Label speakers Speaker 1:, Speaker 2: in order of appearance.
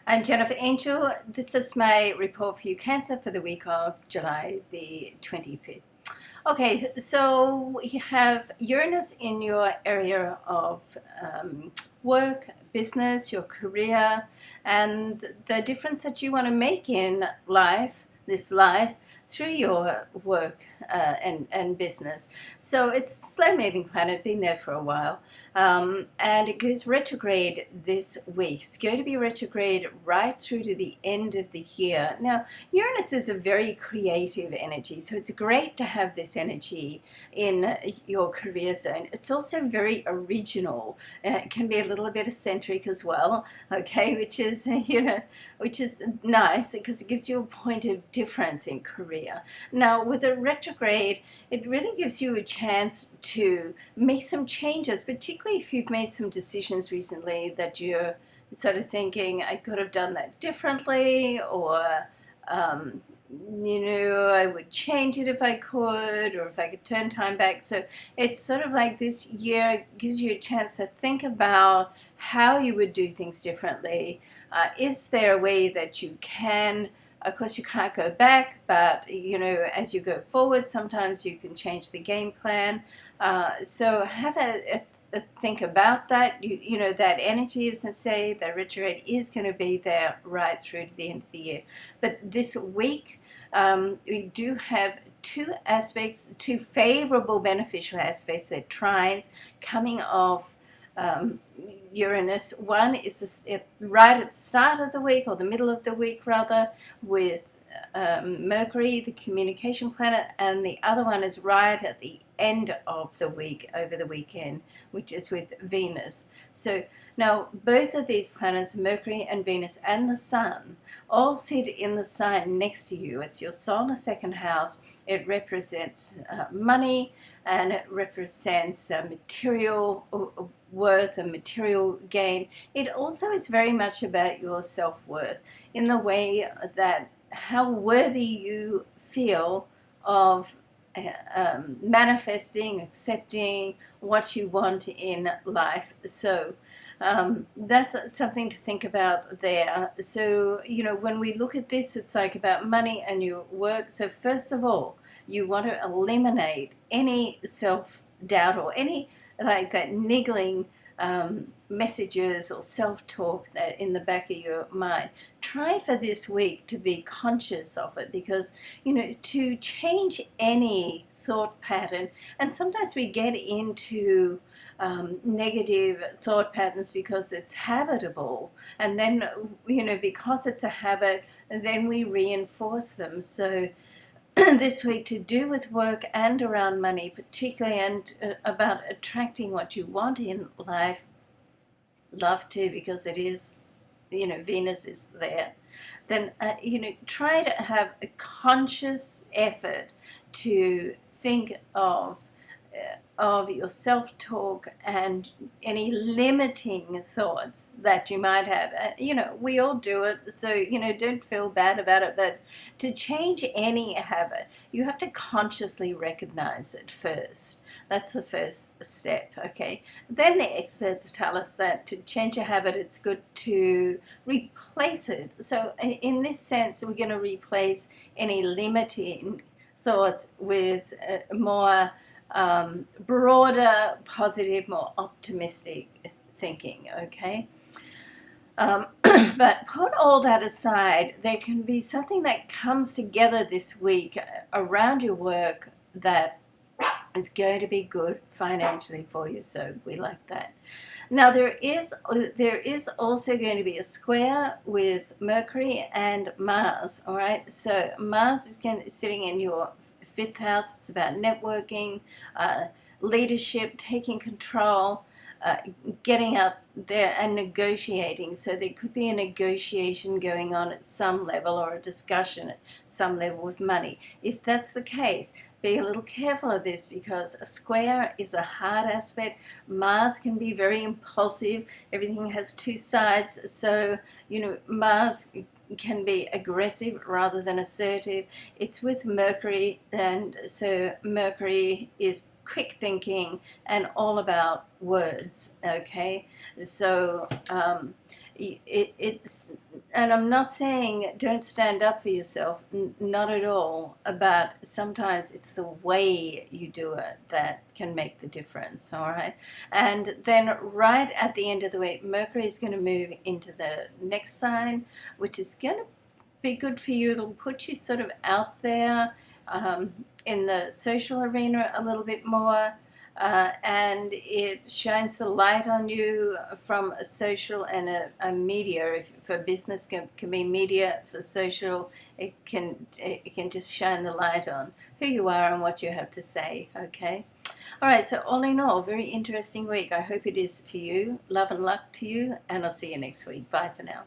Speaker 1: I'm Jennifer Angel. This is my report for you, Cancer, for the week of July the 25th. Okay, so you have Uranus in your area of work, business, your career, and the difference that you want to make in life, this life, through your work and business. So it's a slow-moving planet, been there for a while, and it goes retrograde this week. It's going to be retrograde right through to the end of the year. Now, Uranus is a very creative energy, so it's great to have this energy in your career zone. It's also very original. It can be a little bit eccentric as well, okay, which is nice because it gives you a point of difference in career. Now, with a retrograde, it really gives you a chance to make some changes, particularly if you've made some decisions recently that you're sort of thinking, I could have done that differently, or I would change it if I could, or if I could turn time back. So it's sort of like this year gives you a chance to think about how you would do things differently. Is there a way that you can? Of course, you can't go back, but as you go forward, sometimes you can change the game plan. So have a think about that. That energy, as I say, that retrograde is going to be there right through to the end of the year. But this week, we do have two favorable beneficial aspects, they're trines coming off Uranus. One is right at the start of the week, or the middle of the week rather, with Mercury, the communication planet, and the other one is right at the end of the week, over the weekend, which is with Venus. So now both of these planets, Mercury and Venus and the Sun, all sit in the sign next to you. It's your solar second house. It represents money, and it represents material worth and material gain. It also is very much about your self-worth, in the way that how worthy you feel of manifesting, accepting what you want in life. So that's something to think about there. So, when we look at this, it's like about money and your work. So first of all, you want to eliminate any self-doubt or any like that niggling messages or self-talk that in the back of your mind. Try for this week to be conscious of it, because to change any thought pattern, and sometimes we get into negative thought patterns because it's habitable, and then because it's a habit, then we reinforce them. So this week, to do with work and around money particularly, and about attracting what you want in life, love to, because it is, Venus is there, then try to have a conscious effort to think of your self-talk and any limiting thoughts that you might have. We all do it, so don't feel bad about it. But to change any habit, you have to consciously recognize it first. That's the first step, okay? Then the experts tell us that to change a habit, it's good to replace it. So in this sense, we're going to replace any limiting thoughts with more broader, positive, more optimistic thinking, okay? But put all that aside, there can be something that comes together this week around your work that is going to be good financially for you, so we like that. Now there is also going to be a square with Mercury and Mars, all right? So Mars is sitting in your fifth house. It's about networking, leadership, taking control, getting out there and negotiating. So there could be a negotiation going on at some level, or a discussion at some level with money. If that's the case, be a little careful of this, because a square is a hard aspect. Mars can be very impulsive. Everything has two sides. So, Mars can be aggressive rather than assertive. It's with Mercury, and so Mercury is quick thinking and all about words, okay? So it's And I'm not saying don't stand up for yourself, not at all, but sometimes it's the way you do it that can make the difference, all right? And then right at the end of the week, Mercury is going to move into the next sign, which is going to be good for you. It'll put you sort of out there in the social arena a little bit more. And it shines the light on you from a social and a media. If for business can be media, for social it can just shine the light on who you are and what you have to say. Okay, all right. So all in all, very interesting week. I hope it is for you. Love and luck to you, and I'll see you next week. Bye for now.